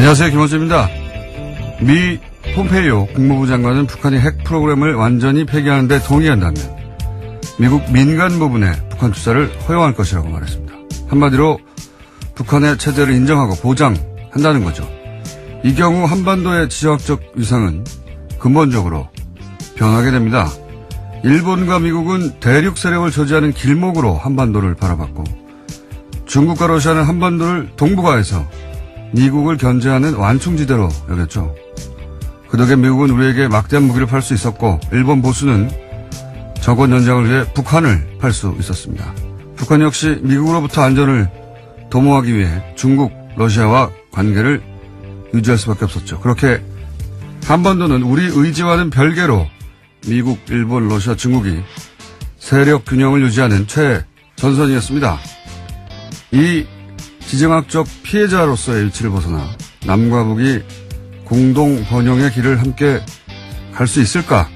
안녕하세요. 김원수입니다. 미 폼페이오 국무부 장관은 북한이 핵 프로그램을 완전히 폐기하는 데 동의한다면 미국 민간 부분에 북한 투자를 허용할 것이라고 말했습니다. 한마디로 북한의 체제를 인정하고 보장한다는 거죠. 이 경우 한반도의 지정학적 위상은 근본적으로 변하게 됩니다. 일본과 미국은 대륙 세력을 저지하는 길목으로 한반도를 바라봤고 중국과 러시아는 한반도를 동북아에서 미국을 견제하는 완충지대로 여겼죠. 그 덕에 미국은 우리에게 막대한 무기를 팔 수 있었고 일본 보수는 정권 연장을 위해 북한을 팔 수 있었습니다. 북한 역시 미국으로부터 안전을 도모하기 위해 중국, 러시아와 관계를 유지할 수밖에 없었죠. 그렇게 한반도는 우리 의지와는 별개로 미국, 일본, 러시아, 중국이 세력 균형을 유지하는 최전선이었습니다. 이 지정학적 피해자로서의 위치를 벗어나 남과 북이 공동 번영의 길을 함께 갈 수 있을까?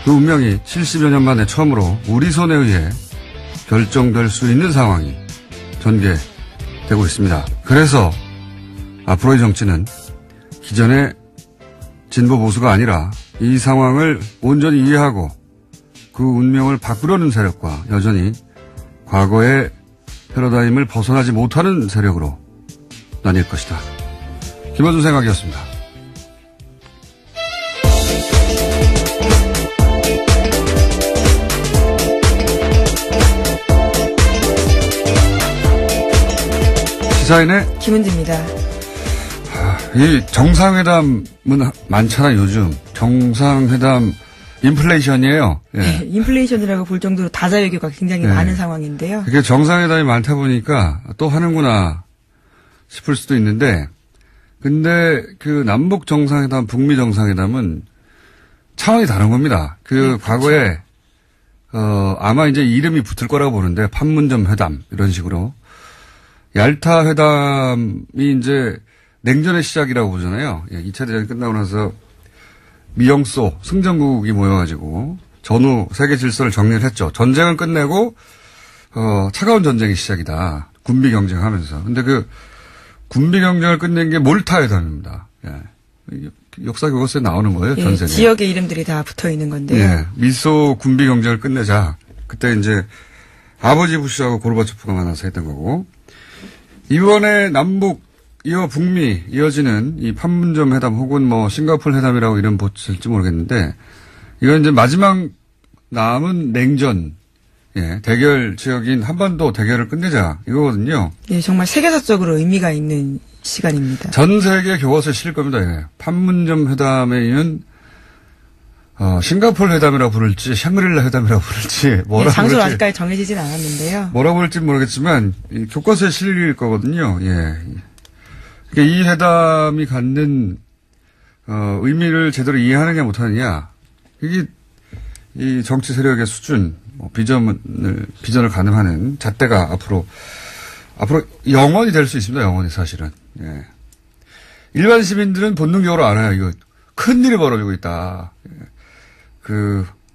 그 운명이 70여 년 만에 처음으로 우리 손에 의해 결정될 수 있는 상황이 전개되고 있습니다. 그래서 앞으로의 정치는 기존의 진보 보수가 아니라 이 상황을 온전히 이해하고 그 운명을 바꾸려는 세력과 여전히 과거의 패러다임을 벗어나지 못하는 세력으로 나뉠 것이다. 김원준 생각이었습니다. 시사인의 김은지입니다. 이 정상회담은 많잖아 요즘. 정상회담 인플레이션이에요. 예. 네, 인플레이션이라고 볼 정도로 다자외교가 굉장히 많은 상황인데요. 그게 정상회담이 많다 보니까 또 하는구나 싶을 수도 있는데, 근데 그 남북 정상회담, 북미 정상회담은 차원이 다른 겁니다. 그렇죠. 과거에 아마 이제 이름이 붙을 거라고 보는데 판문점 회담 이런 식으로 얄타 회담이 이제 냉전의 시작이라고 보잖아요. 2차 대전이 끝나고 나서 미영소 승전국이 모여가지고 전후 세계 질서를 정리를 했죠. 전쟁을 끝내고 차가운 전쟁이 시작이다. 군비 경쟁하면서. 근데 그 군비 경쟁을 끝낸 게 몰타 회담입니다. 예. 역사 교과서에 나오는 거예요. 전세에. 지역의 이름들이 다 붙어 있는 건데요. 예. 미소 군비 경쟁을 끝내자. 그때 이제 아버지 부시하고 고르바초프가 만나서 했던 거고. 이번에 남북 이어 북미 이어지는 이 판문점 회담 혹은 뭐 싱가포르 회담이라고 이름 붙일지 모르겠는데 이건 이제 마지막 남은 냉전 대결 지역인 한반도 대결을 끝내자 이거거든요. 예, 정말 세계사적으로 의미가 있는 시간입니다. 전 세계 교과서에 실릴 겁니다. 예. 판문점 회담에 있는 싱가포르 회담이라고 부를지 샹그릴라 회담이라고 부를지 뭐라고 장소는 부를지 아직까지 정해지진 않았는데요. 뭐라고 부를지 모르겠지만 이 교과서에 실릴 거거든요. 예. 이 회담이 갖는 의미를 제대로 이해하느냐 못하느냐 이게 이 정치 세력의 수준 비전을 가늠하는 잣대가 앞으로 영원히 될 수 있습니다. 영원히 사실은. 예. 일반 시민들은 본능적으로 알아요. 이거 큰일이 벌어지고 있다. 예.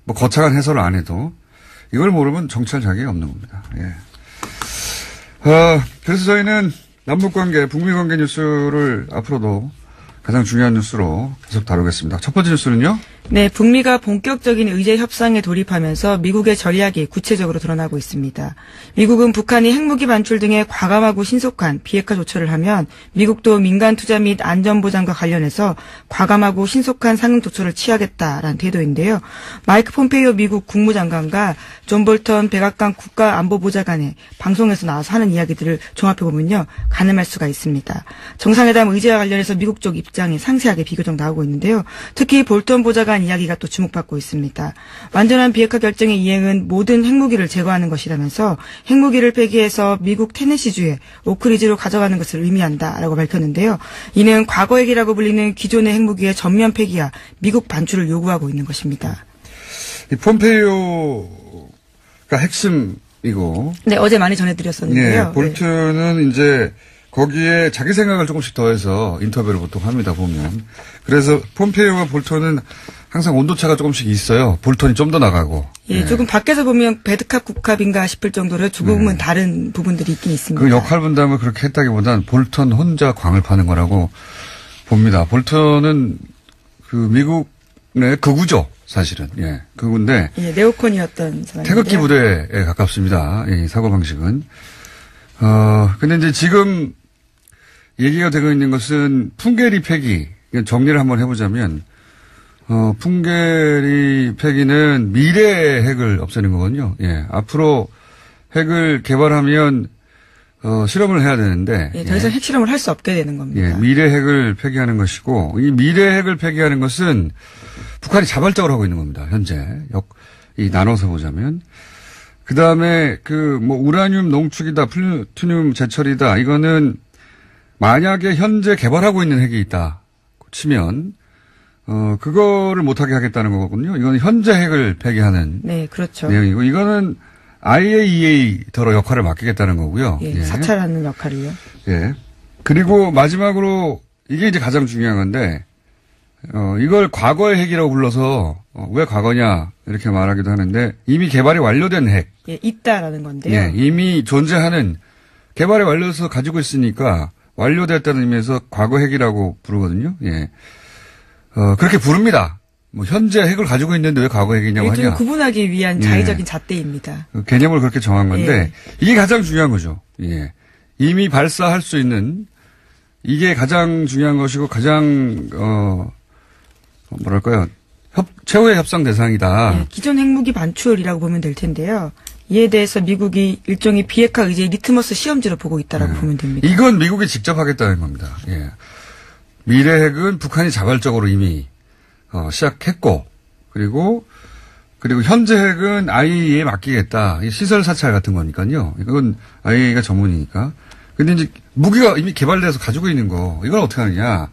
뭐 거창한 해설을 안 해도 이걸 모르면 정치할 자격이 없는 겁니다. 예. 그래서 저희는 남북관계, 북미관계 뉴스를 앞으로도 가장 중요한 뉴스로 계속 다루겠습니다. 첫 번째 뉴스는요? 네, 북미가 본격적인 의제 협상에 돌입하면서 미국의 전략이 구체적으로 드러나고 있습니다. 미국은 북한이 핵무기 반출 등의 과감하고 신속한 비핵화 조처를 하면 미국도 민간 투자 및 안전보장과 관련해서 과감하고 신속한 상응 조처를 취하겠다라는 태도인데요. 마이크 폼페이오 미국 국무장관과 존 볼턴 백악관 국가안보보좌관의 방송에서 나와서 하는 이야기들을 종합해보면요. 가늠할 수가 있습니다. 정상회담 의제와 관련해서 미국 쪽 입장이 상세하게 비교적 나오고 있는데요. 특히 볼턴 보좌관 이야기가 또 주목받고 있습니다. 완전한 비핵화 결정의 이행은 모든 핵무기를 제거하는 것이라면서 핵무기를 폐기해서 미국 테네시주의 오크리지로 가져가는 것을 의미한다라고 밝혔는데요. 이는 과거 핵이라고 불리는 기존의 핵무기의 전면 폐기와 미국 반출을 요구하고 있는 것입니다. 이 폼페이오가 핵심이고. 네, 어제 많이 전해드렸었는데요. 네, 볼튼은 이제 거기에 자기 생각을 조금씩 더해서 인터뷰를 보통 합니다, 보면. 그래서 폼페이오와 볼턴은 항상 온도차가 조금씩 있어요. 볼턴이 좀 더 나가고. 예, 조금 밖에서 보면 배드캅 국캅인가 싶을 정도로 조금은 다른 부분들이 있긴 있습니다. 그 역할 분담을 그렇게 했다기보단 볼턴 혼자 광을 파는 거라고 봅니다. 볼턴은 그 미국의 극우죠, 사실은. 예, 극우인데. 예, 네오콘이었던 사람인데요. 태극기 부대에 가깝습니다. 이 사고방식은. 근데 이제 지금 얘기가 되고 있는 것은 풍계리 폐기. 정리를 한번 해보자면, 풍계리 폐기는 미래의 핵을 없애는 거거든요. 예. 앞으로 핵을 개발하면, 실험을 해야 되는데. 예, 더 이상 핵실험을 할 수 없게 되는 겁니다. 예, 미래 핵을 폐기하는 것이고, 이 미래 핵을 폐기하는 것은 북한이 자발적으로 하고 있는 겁니다. 현재. 나눠서 보자면. 그 다음에 우라늄 농축이다, 플루토늄 제철이다. 이거는 만약에 현재 개발하고 있는 핵이 있다 치면, 그거를 못하게 하겠다는 거거든요. 이거는 현재 핵을 폐기하는. 네, 그렇죠. 내용이고, 이거는 IAEA더러 역할을 맡기겠다는 거고요. 예, 예. 사찰하는 역할을요. 예. 그리고 마지막으로, 이게 이제 가장 중요한 건데, 이걸 과거의 핵이라고 불러서, 왜 과거냐, 이렇게 말하기도 하는데, 이미 개발이 완료된 핵. 예, 있다라는 건데요. 예, 이미 존재하는, 개발이 완료해서 가지고 있으니까, 완료됐다는 의미에서 과거 핵이라고 부르거든요. 예. 그렇게 부릅니다. 현재 핵을 가지고 있는데 왜 과거 핵이냐고 예, 하냐. 좀 구분하기 위한 자의적인 잣대입니다. 개념을 그렇게 정한 건데, 예. 이게 가장 중요한 거죠. 예. 이미 발사할 수 있는, 이게 가장 중요한 것이고, 가장, 최후의 협상 대상이다. 예, 기존 핵무기 반출이라고 보면 될 텐데요. 이에 대해서 미국이 일종의 비핵화 의제의 리트머스 시험지로 보고 있다라고 보면 됩니다. 이건 미국이 직접 하겠다는 겁니다. 예. 미래 핵은 북한이 자발적으로 이미 시작했고, 그리고 현재 핵은 IAEA에 맡기겠다. 시설 사찰 같은 거니까요. 이건 IAEA가 전문이니까. 근데 이제 무기가 이미 개발돼서 가지고 있는 거, 이건 어떻게 하느냐.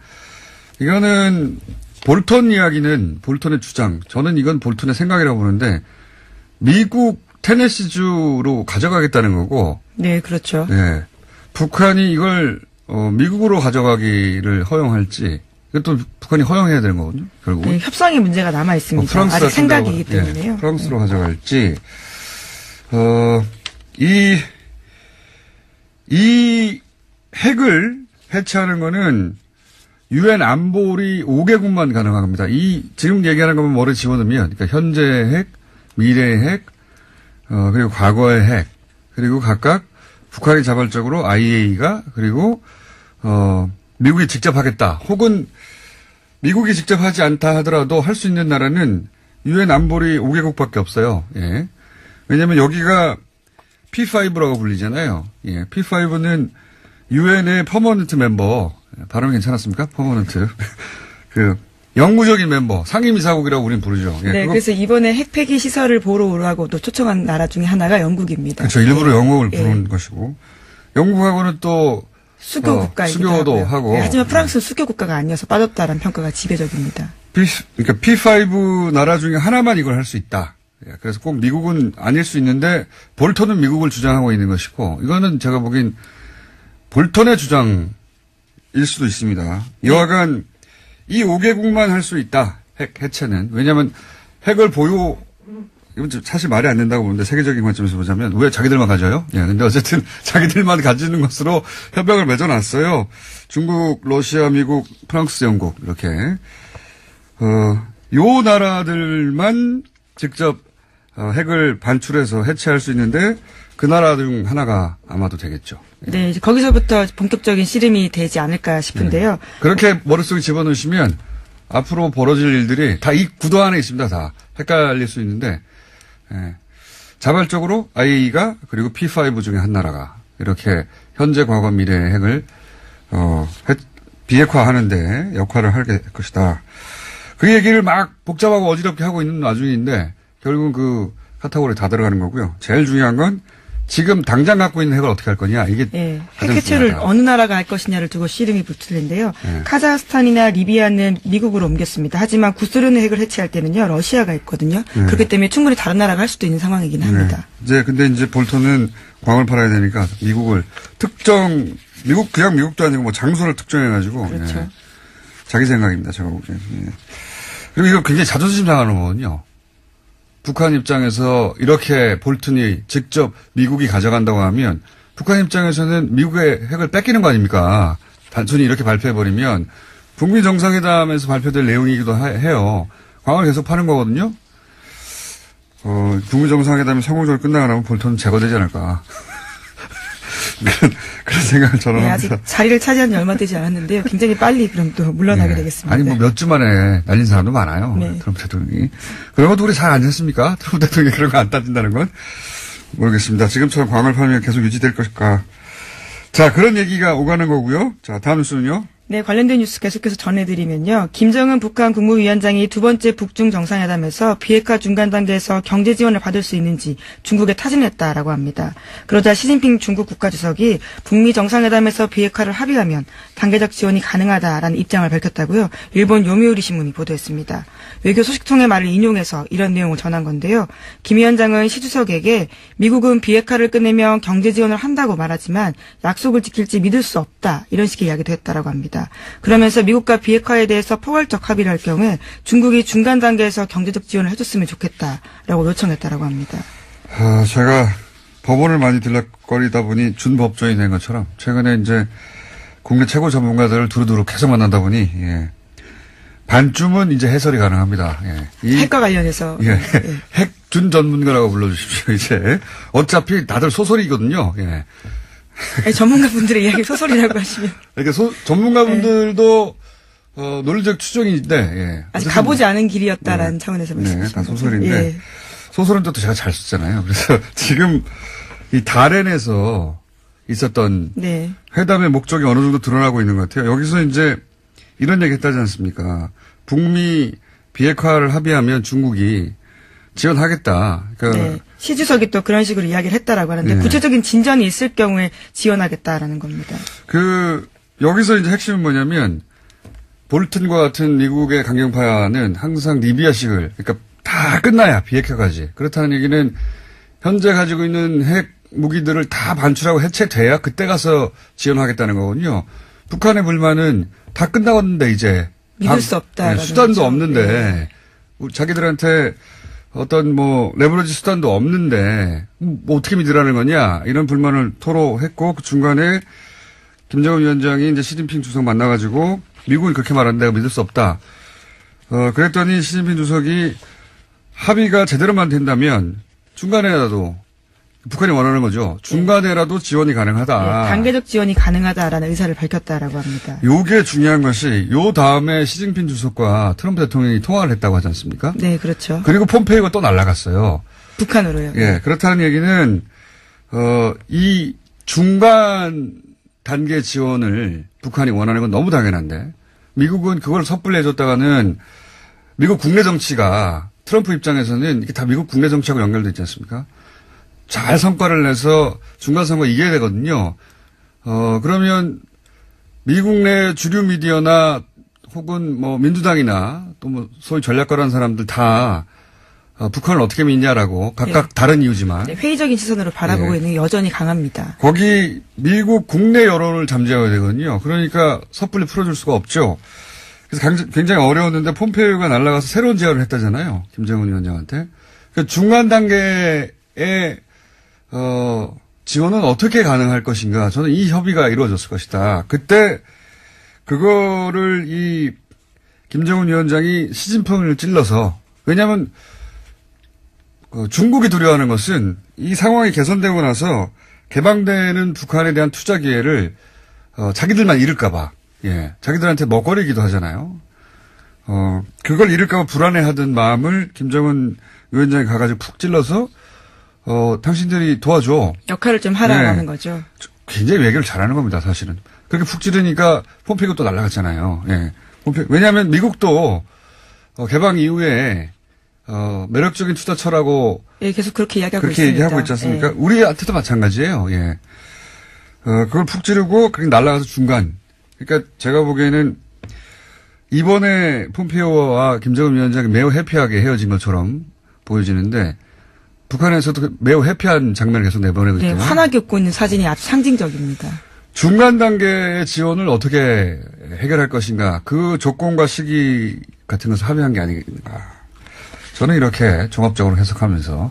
이거는 볼턴 이야기는 볼턴의 주장. 저는 이건 볼턴의 생각이라고 보는데, 미국 테네시주로 가져가겠다는 거고. 네, 그렇죠. 네. 북한이 이걸, 미국으로 가져가기를 허용할지, 이것도 북한이 허용해야 되는 거거든요, 결국. 네, 협상의 문제가 남아 있습니다. 프랑스가 아직 생각이기 때문에요. 예, 프랑스로 가져갈지, 이 핵을 해체하는 거는 유엔 안보리 5개국만 가능한 겁니다. 지금 얘기하는 것만 머리에 집어넣으면, 그러니까 현재 핵, 미래의 핵, 그리고 과거의 핵, 그리고 각각 북한이 자발적으로 IAEA가, 그리고, 미국이 직접 하겠다. 혹은 미국이 직접 하지 않다 하더라도 할 수 있는 나라는 유엔 안보리 5개국밖에 없어요. 예. 왜냐면 여기가 P5라고 불리잖아요. 예. P5는 유엔의 퍼머넌트 멤버, 발음 괜찮았습니까? 퍼머넌트. 영구적인 멤버, 상임이사국이라고 우린 부르죠. 예, 네, 그래서 이번에 핵폐기 시설을 보러 오라고 또 초청한 나라 중에 하나가 영국입니다. 그렇죠. 일부러 예. 영국을 부른 것이고. 영국하고는 또 수교 국가이기도 수교도 하고요. 하고. 네, 하지만 프랑스는 수교 국가가 아니어서 빠졌다는 평가가 지배적입니다. 그러니까 P5 나라 중에 하나만 이걸 할 수 있다. 예, 그래서 꼭 미국은 아닐 수 있는데 볼턴은 미국을 주장하고 있는 것이고, 이거는 제가 보기엔 볼턴의 주장일 수도 있습니다. 여하간 이 5개국만 할 수 있다. 핵 해체는. 왜냐하면 핵을 이건 사실 말이 안 된다고 보는데, 세계적인 관점에서 보자면 왜 자기들만 가져요? 예, 근데 어쨌든 자기들만 가지는 것으로 협약을 맺어놨어요. 중국, 러시아, 미국, 프랑스, 영국 이렇게. 요 나라들만 직접 핵을 반출해서 해체할 수 있는데, 그 나라 중 하나가 아마도 되겠죠. 네, 이제 거기서부터 본격적인 씨름이 되지 않을까 싶은데요. 네. 그렇게 머릿속에 집어넣으시면 앞으로 벌어질 일들이 다 이 구도 안에 있습니다. 다 헷갈릴 수 있는데, 예. 자발적으로 IAEA가 그리고 P5 중에 한 나라가 이렇게 현재, 과거, 미래의 핵을 비핵화하는데 역할을 할 것이다. 그 얘기를 막 복잡하고 어지럽게 하고 있는 와중인데 결국은 그 카테고리에 다 들어가는 거고요. 제일 중요한 건 지금 당장 갖고 있는 핵을 어떻게 할 거냐 이게 예, 핵 가장 해체를 중요하다. 어느 나라가 할 것이냐를 두고 씨름이 붙을 텐데요. 예. 카자흐스탄이나 리비아는 미국으로 옮겼습니다. 하지만 구소련의 핵을 해체할 때는요, 러시아가 있거든요. 예. 그렇기 때문에 충분히 다른 나라가 할 수도 있는 상황이긴 합니다. 네. 근데 이제 볼턴은 광을 팔아야 되니까 미국을 그냥 미국도 아니고 뭐 장소를 특정해가지고. 그렇죠. 예. 자기 생각입니다, 제가 보기엔. 예. 그리고 이거 굉장히 자존심 상하는 거거든요. 북한 입장에서 이렇게 볼턴이 직접 미국이 가져간다고 하면 북한 입장에서는 미국의 핵을 뺏기는 거 아닙니까? 단순히 이렇게 발표해버리면 북미 정상회담에서 발표될 내용이기도 해요. 광을 계속 파는 거거든요. 북미 정상회담이 성공적으로 끝나고 나면 볼턴은 제거되지 않을까. 그런 생각을 저는 네, 합니다. 아직 자리를 차지한 지 얼마 되지 않았는데요. 굉장히 빨리 그럼 또 물러나게 되겠습니다. 아니, 뭐 몇 주 만에 날린 사람도 많아요. 네. 트럼프 대통령이. 그런 것도 우리 잘 아셨습니까? 트럼프 대통령이 그런 거 안 따진다는 건? 모르겠습니다. 지금처럼 광을 팔면 계속 유지될 것일까. 자, 그런 얘기가 오가는 거고요. 자, 다음 뉴스는요. 네, 관련된 뉴스 계속해서 전해드리면요. 김정은 북한 국무위원장이 두 번째 북중 정상회담에서 비핵화 중간 단계에서 경제 지원을 받을 수 있는지 중국에 타진했다라고 합니다. 그러자 시진핑 중국 국가주석이 북미 정상회담에서 비핵화를 합의하면 단계적 지원이 가능하다라는 입장을 밝혔다고요. 일본 요미우리 신문이 보도했습니다. 외교 소식통의 말을 인용해서 이런 내용을 전한 건데요. 김 위원장은 시 주석에게 미국은 비핵화를 끝내면 경제 지원을 한다고 말하지만 약속을 지킬지 믿을 수 없다. 이런 식의 이야기도 했다라고 합니다. 그러면서 미국과 비핵화에 대해서 포괄적 합의를 할 경우에 중국이 중간 단계에서 경제적 지원을 해줬으면 좋겠다라고 요청했다라고 합니다. 제가 법원을 많이 들락거리다 보니 준법조인이 된 것처럼 최근에 이제 국내 최고 전문가들을 두루두루 계속 만나다 보니 반쯤은 이제 해설이 가능합니다. 핵과 관련해서. 핵 준 전문가라고 불러주십시오. 이제 어차피 다들 소설이거든요. 전문가분들의 이야기 소설이라고 하시면. 그러니까 전문가분들도 논리적 추정인데 아직 가보지 않은 길이었다라는 차원에서 말씀하시는 다 소설인데 소설은 또 제가 잘 썼잖아요. 그래서 지금 이 다롄에서 있었던 회담의 목적이 어느 정도 드러나고 있는 것 같아요. 여기서 이제 이런 얘기 했다지 않습니까? 북미 비핵화를 합의하면 중국이 지원하겠다. 그러니까 시 주석이 또 그런 식으로 이야기를 했다라고 하는데 구체적인 진전이 있을 경우에 지원하겠다라는 겁니다. 여기서 이제 핵심은 뭐냐면 볼튼과 같은 미국의 강경파는 항상 리비아식을 그러니까 다 끝나야 비핵화까지. 그렇다는 얘기는 현재 가지고 있는 핵 무기들을 다 반출하고 해체돼야 그때 가서 지원하겠다는 거거든요. 북한의 불만은 다 끝나갔는데 이제 믿을 수 없다. 수단도 없는데 자기들한테 어떤 레버리지 수단도 없는데 어떻게 믿으라는 거냐 이런 불만을 토로했고 그 중간에 김정은 위원장이 이제 시진핑 주석 만나가지고 미국이 그렇게 말하는데 내가 믿을 수 없다. 그랬더니 시진핑 주석이 합의가 제대로만 된다면 중간에라도 북한이 원하는 거죠. 중간에라도 지원이 가능하다. 단계적 지원이 가능하다라는 의사를 밝혔다라고 합니다. 요게 중요한 것이 요 다음에 시진핑 주석과 트럼프 대통령이 통화를 했다고 하지 않습니까? 네, 그렇죠. 그리고 폼페이오가 또 날아갔어요. 북한으로요. 그렇다는 얘기는 이 중간 단계 지원을 북한이 원하는 건 너무 당연한데 미국은 그걸 섣불리 해줬다가는 미국 국내 정치가 트럼프 입장에서는 이게 다 미국 국내 정치하고 연결돼 있지 않습니까? 잘 성과를 내서 중간 선거 이겨야 되거든요. 그러면 미국 내 주류 미디어나 혹은 민주당이나 또 소위 전략가라는 사람들 다 북한을 어떻게 믿냐라고 각각 다른 이유지만 회의적인 시선으로 바라보고 있는 게 여전히 강합니다. 거기 미국 국내 여론을 잠재워야 되거든요. 그러니까 섣불리 풀어줄 수가 없죠. 그래서 굉장히 어려웠는데 폼페이오가 날아가서 새로운 제안을 했다잖아요. 김정은 위원장한테. 그 중간 단계에 지원은 어떻게 가능할 것인가. 저는 이 협의가 이루어졌을 것이다. 그때 그거를 이 김정은 위원장이 시진핑을 찔러서 왜냐하면 중국이 두려워하는 것은 이 상황이 개선되고 나서 개방되는 북한에 대한 투자 기회를 자기들만 잃을까 봐. 자기들한테 먹거리기도 하잖아요. 그걸 잃을까 봐 불안해하던 마음을 김정은 위원장이 가가지고 푹 찔러서 당신들이 도와줘. 역할을 좀 하라는 거죠. 굉장히 외교를 잘하는 겁니다, 사실은. 그렇게 푹 찌르니까 폼페이오 또 날아갔잖아요. 왜냐하면 미국도 개방 이후에 매력적인 투자처라고 예, 계속 그렇게 이야기하고 그렇게 있습니다. 얘기하고 있지 않습니까? 예. 우리한테도 마찬가지예요. 예. 그걸 푹 찌르고 그렇게 날아가서 중간. 그러니까 제가 보기에는 이번에 폼페이오와 김정은 위원장이 매우 해피하게 헤어진 것처럼 보여지는데 북한에서도 매우 해피한 장면을 계속 내보내고 네, 있대요. 환하게 웃고 있는 사진이 아주 상징적입니다. 중간 단계의 지원을 어떻게 해결할 것인가. 그 조건과 시기 같은 것을 합의한 게 아닌가. 저는 이렇게 종합적으로 해석하면서.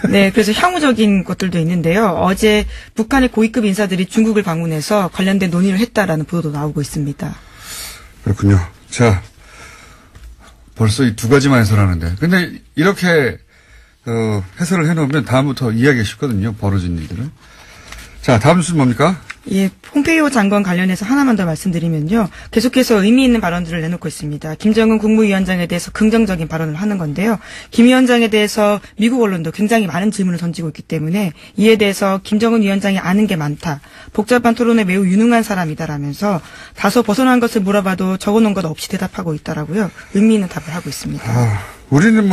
네, 그래서 향후적인 것들도 있는데요. 어제 북한의 고위급 인사들이 중국을 방문해서 관련된 논의를 했다라는 보도도 나오고 있습니다. 그렇군요. 자, 벌써 이 두 가지만 해설하는데. 근데 이렇게 해설을 해놓으면 다음부터 이해하기 쉽거든요. 벌어진 일들은. 자, 다음 뉴스는 뭡니까? 예, 폼페이오 장관 관련해서 하나만 더 말씀드리면요. 계속해서 의미 있는 발언들을 내놓고 있습니다. 김정은 국무위원장에 대해서 긍정적인 발언을 하는 건데요. 김 위원장에 대해서 미국 언론도 굉장히 많은 질문을 던지고 있기 때문에 이에 대해서 김정은 위원장이 아는 게 많다. 복잡한 토론에 매우 유능한 사람이다라면서 다소 벗어난 것을 물어봐도 적어놓은 것 없이 대답하고 있다라고요. 의미 있는 답을 하고 있습니다. 우리는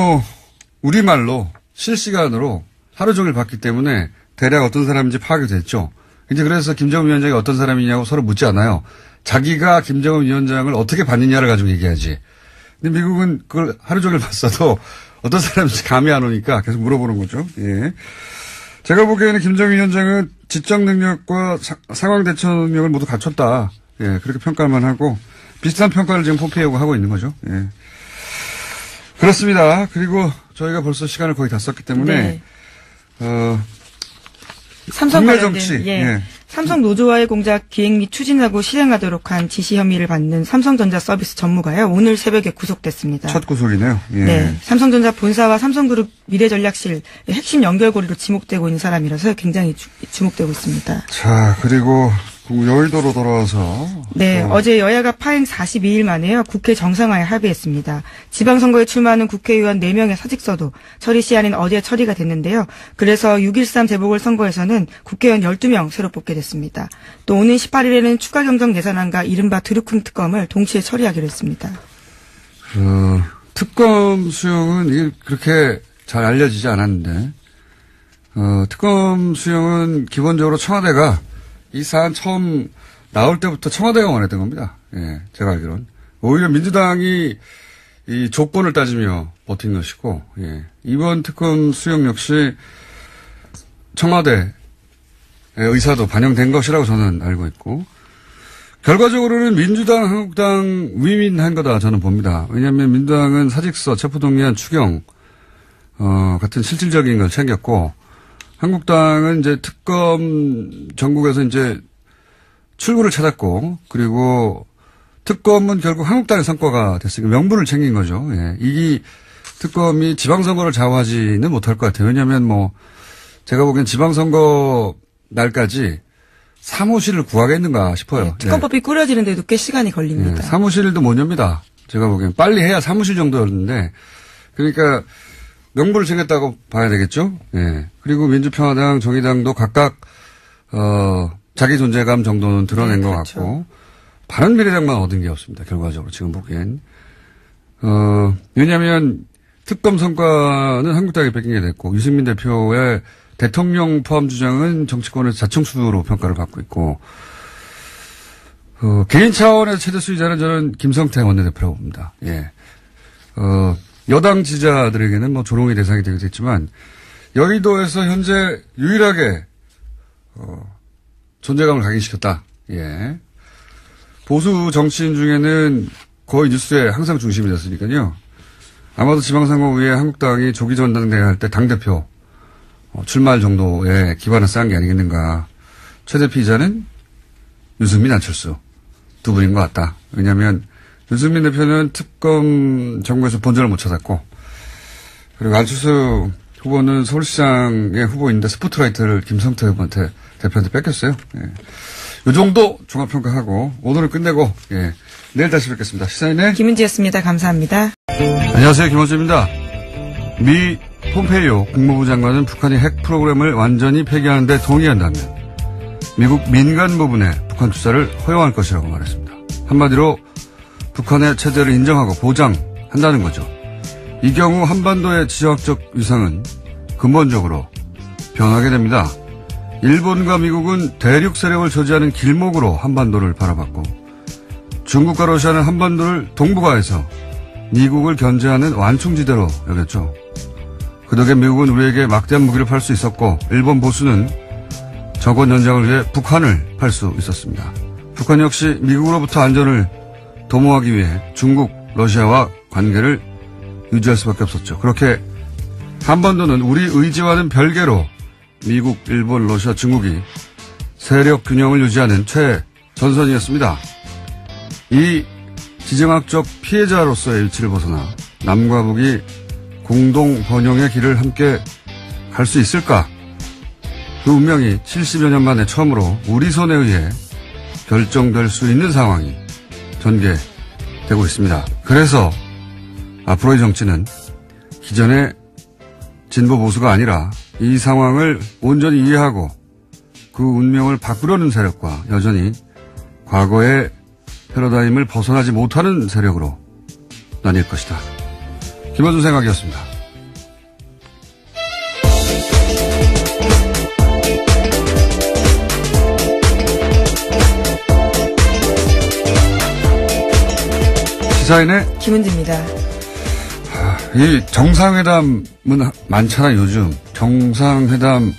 우리말로 실시간으로 하루 종일 봤기 때문에 대략 어떤 사람인지 파악이 됐죠. 이제 그래서 김정은 위원장이 어떤 사람이냐고 서로 묻지 않아요. 자기가 김정은 위원장을 어떻게 봤느냐를 가지고 얘기하지. 근데 미국은 그걸 하루 종일 봤어도 어떤 사람인지 감이 안 오니까 계속 물어보는 거죠. 예. 제가 보기에는 김정은 위원장은 지적 능력과 상황 대처 능력을 모두 갖췄다. 예. 그렇게 평가만 하고 비슷한 평가를 지금 폼페이오가 하고 있는 거죠. 예. 그렇습니다. 그리고 저희가 벌써 시간을 거의 다 썼기 때문에 네. 삼성 국내 관련된 정치. 예. 예. 삼성 노조와의 공작 기획 및 추진하고 실행하도록 한 지시 혐의를 받는 삼성전자 서비스 전무가요. 오늘 새벽에 구속됐습니다. 첫 구속이네요. 예. 네. 삼성전자 본사와 삼성그룹 미래전략실 핵심 연결고리로 지목되고 있는 사람이라서 굉장히 주목되고 있습니다. 자, 그리고 여의도로 돌아와서. 네, 어제 여야가 파행 42일 만에요. 국회 정상화에 합의했습니다. 지방선거에 출마하는 국회의원 4명의 사직서도 처리 시한인 어제 처리가 됐는데요. 그래서 6.13 재보궐선거에서는 국회의원 12명 새로 뽑게 됐습니다. 또 오는 18일에는 추가 경정 예산안과 이른바 드루킹 특검을 동시에 처리하기로 했습니다. 특검 수용은 이게 그렇게 잘 알려지지 않았는데, 특검 수용은 기본적으로 청와대가 이 사안 처음 나올 때부터 청와대가 원했던 겁니다. 예, 제가 알기로는. 오히려 민주당이 이 조건을 따지며 버틴 것이고, 예. 이번 특검 수용 역시 청와대의 의사도 반영된 것이라고 저는 알고 있고, 결과적으로는 민주당, 한국당 위민한 거다 저는 봅니다. 왜냐하면 민주당은 사직서, 체포동의안, 추경, 같은 실질적인 걸 챙겼고, 한국당은 이제 특검 전국에서 이제 출구를 찾았고, 그리고 특검은 결국 한국당의 성과가 됐으니까 명분을 챙긴 거죠. 예. 이 특검이 지방선거를 좌우하지는 못할 것 같아요. 왜냐하면 제가 보기엔 지방선거 날까지 사무실을 구하겠는가 싶어요. 네, 특검법이 꾸려지는데도 꽤 시간이 걸립니다. 네, 사무실도 못 엽니다. 제가 보기엔 빨리 해야 사무실 정도였는데, 그러니까 명분을 챙겼다고 봐야 되겠죠. 예. 그리고 민주평화당, 정의당도 각각 자기 존재감 정도는 드러낸 것 그렇죠. 같고, 바른미래당만 얻은 게 없습니다. 결과적으로 지금 보기엔. 왜냐하면 특검 성과는 한국당이 뺏긴 게 됐고, 유승민 대표의 대통령 포함 주장은 정치권에서 자충수로 평가를 받고 있고, 개인 차원에서 최대 수위자는 저는 김성태 원내대표라고 봅니다. 예. 여당 지지자들에게는 조롱의 대상이 되기도 했지만, 여의도에서 현재 유일하게, 존재감을 각인시켰다. 예. 보수 정치인 중에는 거의 뉴스에 항상 중심이 됐으니까요. 아마도 지방선거 후에 한국당이 조기 전당대회 할 때 당대표, 출마할 정도의 기반을 쌓은 게 아니겠는가. 최대 피의자는 유승민, 안철수 두 분인 것 같다. 왜냐하면 유승민 대표는 특검 정부에서 본전을 못 찾았고, 그리고 안철수 후보는 서울시장의 후보인데 스포트라이트를 김성태 대표한테 뺏겼어요. 예. 이 정도 종합평가하고 오늘은 끝내고, 예. 내일 다시 뵙겠습니다. 시사인의 김은지였습니다. 감사합니다. 안녕하세요. 김원주입니다. 미 폼페이오 국무부 장관은 북한이 핵 프로그램을 완전히 폐기하는데 동의한다면 미국 민간 부분에 북한 투자를 허용할 것이라고 말했습니다. 한마디로 북한의 체제를 인정하고 보장한다는 거죠. 이 경우 한반도의 지정학적 위상은 근본적으로 변하게 됩니다. 일본과 미국은 대륙 세력을 저지하는 길목으로 한반도를 바라봤고 중국과 러시아는 한반도를 동북아에서 미국을 견제하는 완충지대로 여겼죠. 그 덕에 미국은 우리에게 막대한 무기를 팔 수 있었고 일본 보수는 정권 연장을 위해 북한을 팔 수 있었습니다. 북한 역시 미국으로부터 안전을 도모하기 위해 중국, 러시아와 관계를 유지할 수밖에 없었죠. 그렇게 한반도는 우리 의지와는 별개로 미국, 일본, 러시아, 중국이 세력 균형을 유지하는 최전선이었습니다. 이 지정학적 피해자로서의 위치를 벗어나 남과 북이 공동 번영의 길을 함께 갈 수 있을까? 그 운명이 70여 년 만에 처음으로 우리 손에 의해 결정될 수 있는 상황이 전개되고 있습니다. 그래서 앞으로의 정치는 기존의 진보 보수가 아니라 이 상황을 온전히 이해하고 그 운명을 바꾸려는 세력과 여전히 과거의 패러다임을 벗어나지 못하는 세력으로 나뉠 것이다. 김원준 생각이었습니다. 시사인의 김은지입니다. 이 정상회담은 많잖아요, 요즘. 정상회담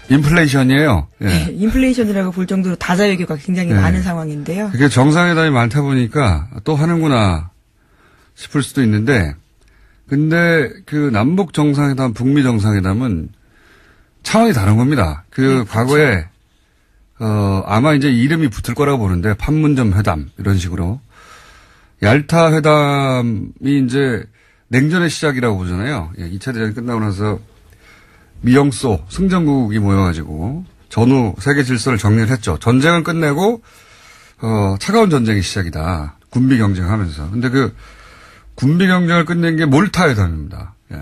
인플레이션이에요. 예. 네, 인플레이션이라고 볼 정도로 다자 외교가 굉장히 많은 상황인데요. 그게 정상회담이 많다 보니까 또 하는구나 싶을 수도 있는데, 근데 그 남북 정상회담, 북미 정상회담은 차원이 다른 겁니다. 그 과거에, 아마 이제 이름이 붙을 거라고 보는데, 판문점 회담, 이런 식으로. 얄타 회담이 이제 냉전의 시작이라고 보잖아요. 예, 2차 대전이 끝나고 나서 미영소, 승전국이 모여가지고 전후 세계 질서를 정리를 했죠. 전쟁은 끝내고, 차가운 전쟁이 시작이다. 군비 경쟁하면서. 근데 그 군비 경쟁을 끝낸 게 몰타 회담입니다. 예.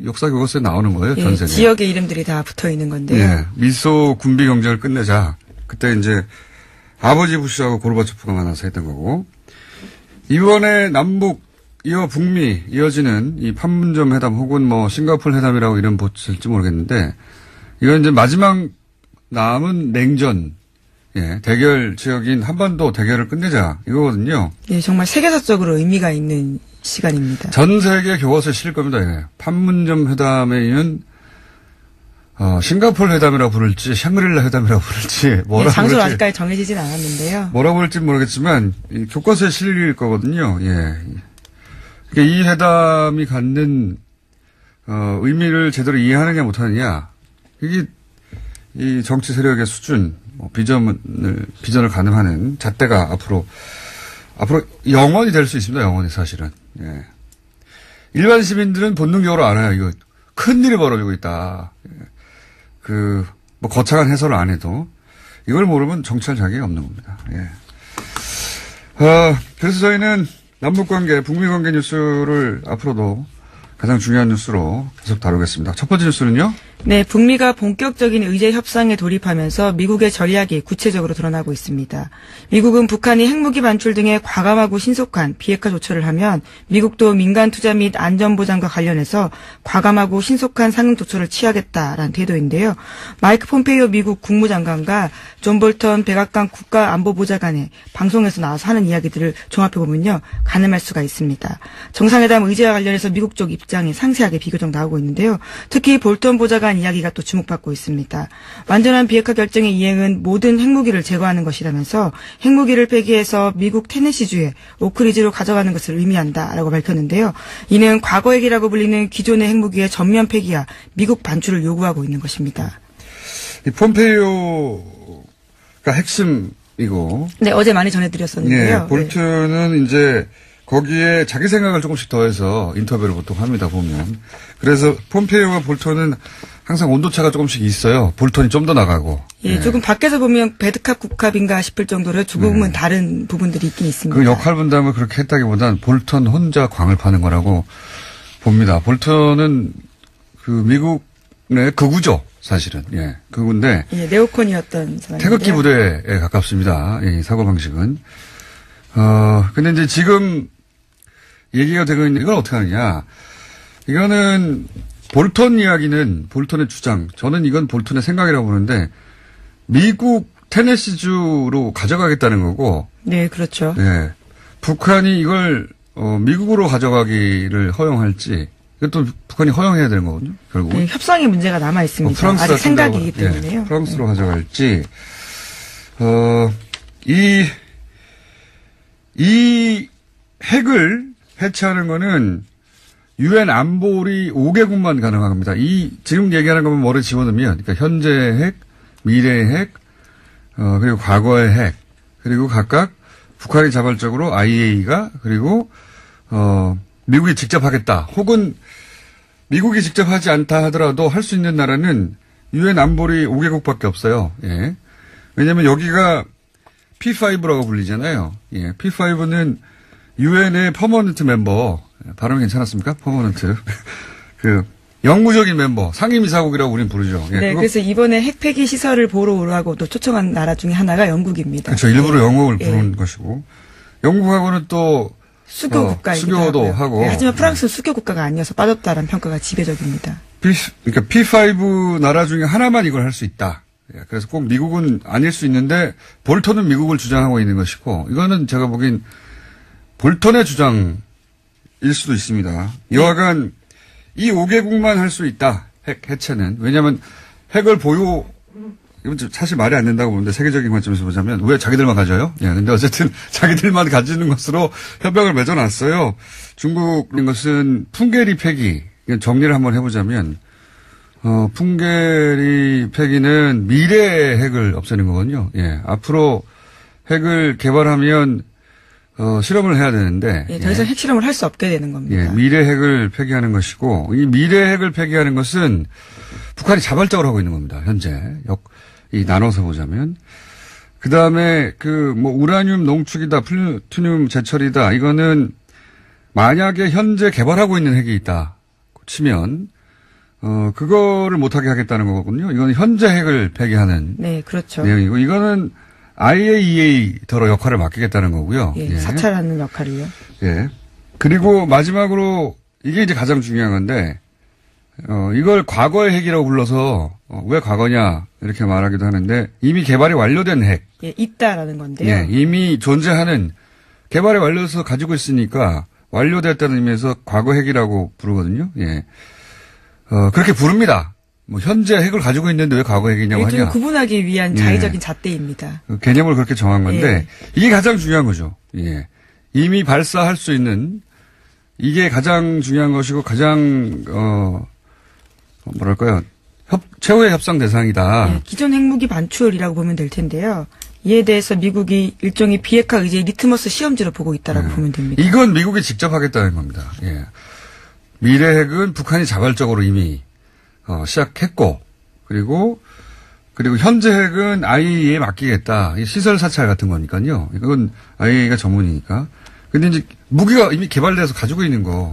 역사 교과서에 나오는 거예요, 예, 전생에. 지역의 이름들이 다 붙어 있는 건데요. 예. 미소 군비 경쟁을 끝내자. 그때 이제 아버지 부시하고 고르바초프가 만나서 했던 거고. 이번에 남북 이어 북미 이어지는 이 판문점 회담 혹은 뭐 싱가포르 회담이라고 이름 붙일지 모르겠는데 이건 이제 마지막 남은 냉전 대결 지역인 한반도 대결을 끝내자 이거거든요. 예, 정말 세계사적으로 의미가 있는 시간입니다. 전 세계 교과서에 실릴 겁니다. 예. 판문점 회담에 이은 싱가포르 회담이라고 부를지 샹그릴라 회담이라고 부를지 뭐라고 장소는 부를지 아직까지 정해지진 않았는데요. 뭐라고 부를지 모르겠지만 이 교과서에 실릴 거거든요. 예. 그러니까 이 회담이 갖는 의미를 제대로 이해하느냐 못하느냐 이게 이 정치 세력의 수준 비전을 가늠하는 잣대가 앞으로 영원히 될 수 있습니다. 영원히 사실은. 예. 일반 시민들은 본능적으로 알아요. 이거 큰 일이 벌어지고 있다. 거창한 해설을 안 해도 이걸 모르면 정치할 자격이 없는 겁니다. 예. 그래서 저희는 남북관계, 북미관계 뉴스를 앞으로도 가장 중요한 뉴스로 계속 다루겠습니다. 첫 번째 뉴스는요? 네, 북미가 본격적인 의제 협상에 돌입하면서 미국의 전략이 구체적으로 드러나고 있습니다. 미국은 북한이 핵무기 반출 등의 과감하고 신속한 비핵화 조처를 하면 미국도 민간 투자 및 안전보장과 관련해서 과감하고 신속한 상응 조처를 취하겠다라는 태도인데요. 마이크 폼페이오 미국 국무장관과 존 볼턴 백악관 국가안보보좌관의 방송에서 나와서 하는 이야기들을 종합해보면요. 가늠할 수가 있습니다. 정상회담 의제와 관련해서 미국 쪽 입장이 상세하게 비교적 나오고 있는데요. 특히 볼턴 보좌관 이야기가 또 주목받고 있습니다. 완전한 비핵화 결정의 이행은 모든 핵무기를 제거하는 것이라면서 핵무기를 폐기해서 미국 테네시주의 오크리지로 가져가는 것을 의미한다라고 밝혔는데요. 이는 과거 핵이라고 불리는 기존의 핵무기의 전면 폐기와 미국 반출을 요구하고 있는 것입니다. 이 폼페이오가 핵심이고. 네, 어제 많이 전해드렸었는데요. 네, 볼튼은 이제 거기에 자기 생각을 조금씩 더해서 인터뷰를 보통 합니다, 보면. 그래서 폼페이오와 볼턴은 항상 온도차가 조금씩 있어요. 볼턴이 좀 더 나가고. 예, 네. 조금 밖에서 보면 배드캅 국캅인가 싶을 정도로 조금은 다른 부분들이 있긴 있습니다. 그 역할 분담을 그렇게 했다기보단 볼턴 혼자 광을 파는 거라고 봅니다. 볼턴은 그 미국의 극우죠, 사실은. 예, 극우인데. 예, 네오콘이었던 사람인데요. 태극기 부대에 가깝습니다. 이 사고방식은. 근데 이제 지금 얘기가 되고 있는 이걸 어떻게 하느냐. 이거는 볼턴 이야기는 볼턴의 주장. 저는 이건 볼턴의 생각이라고 보는데 미국 테네시주로 가져가겠다는 거고. 네, 그렇죠. 네. 북한이 이걸 미국으로 가져가기를 허용할지 이것도 북한이 허용해야 되는 거거든요. 결국은. 네, 협상의 문제가 남아 있습니다. 아직 생각이기 때문에요. 프랑스로 가져갈지. 이 핵을 해체하는 거는 유엔 안보리 5개국만 가능합니다. 지금 얘기하는 것만 머리에 집어넣으면, 그러니까 현재의 핵, 미래의 핵, 그리고 과거의 핵, 그리고 각각 북한이 자발적으로 IAEA가, 그리고, 미국이 직접 하겠다. 혹은 미국이 직접 하지 않다 하더라도 할 수 있는 나라는 유엔 안보리 5개국밖에 없어요. 예. 왜냐면 여기가 P5라고 불리잖아요. 예. P5는 유엔의 퍼머넌트 멤버, 발음 괜찮았습니까? 퍼머넌트. 영구적인 멤버, 상임이사국이라고 우리는 부르죠. 예, 네, 그래서 이번에 핵폐기 시설을 보러 오라고 또 초청한 나라 중에 하나가 영국입니다. 그렇죠. 일부러 영국을 부른 것이고. 영국하고는 또 수교 국가이기도 수교도 하고요. 하고. 네, 하지만 프랑스는 수교 국가가 아니어서 빠졌다라는 평가가 지배적입니다. 그러니까 P5 나라 중에 하나만 이걸 할 수 있다. 예, 그래서 꼭 미국은 아닐 수 있는데 볼턴은 미국을 주장하고 있는 것이고 이거는 제가 보기엔 볼턴의 주장일 수도 있습니다. 여하간 이 5개국만 할 수 있다. 핵 해체는. 왜냐하면 핵을 이건 사실 말이 안 된다고 보는데 세계적인 관점에서 보자면 왜 자기들만 가져요? 예, 근데 어쨌든 자기들만 가지는 것으로 협약을 맺어놨어요. 중국인 것은 풍계리 폐기. 정리를 한번 해보자면 풍계리 폐기는 미래의 핵을 없애는 거거든요. 예, 앞으로 핵을 개발하면 실험을 해야 되는데. 예, 더 이상 핵실험을 할 수 없게 되는 겁니다. 예, 미래 핵을 폐기하는 것이고, 이 미래 핵을 폐기하는 것은 북한이 자발적으로 하고 있는 겁니다. 현재. 나눠서 보자면. 그 다음에 우라늄 농축이다, 플루토늄 제철이다. 이거는 만약에 현재 개발하고 있는 핵이 있다. 치면, 그거를 못하게 하겠다는 거거든요. 이건 현재 핵을 폐기하는. 네, 그렇죠. 내용이고, 이거는 IAEA더러 역할을 맡기겠다는 거고요. 예, 사찰하는 역할이요. 예. 그리고 마지막으로 이게 이제 가장 중요한 건데 이걸 과거의 핵이라고 불러서 왜 과거냐 이렇게 말하기도 하는데 이미 개발이 완료된 핵. 예, 있다라는 건데요. 예, 이미 존재하는 개발이 완료돼서 가지고 있으니까 완료됐다는 의미에서 과거 핵이라고 부르거든요. 예. 그렇게 부릅니다. 현재 핵을 가지고 있는데 왜 과거 핵이냐고 하냐. 구분하기 위한 자의적인 잣대입니다. 개념을 그렇게 정한 건데 이게 가장 중요한 거죠. 예. 이미 발사할 수 있는 이게 가장 중요한 것이고 가장 최후의 협상 대상이다. 예, 기존 핵무기 반출이라고 보면 될 텐데요. 이에 대해서 미국이 일종의 비핵화 의제의 리트머스 시험지로 보고 있다라고 보면 됩니다. 이건 미국이 직접 하겠다는 겁니다. 예. 미래 핵은 북한이 자발적으로 이미 시작했고, 그리고 현재 핵은 IAEA에 맡기겠다. 시설 사찰 같은 거니까요. 이건 IAEA가 전문이니까. 근데 이제 무기가 이미 개발돼서 가지고 있는 거.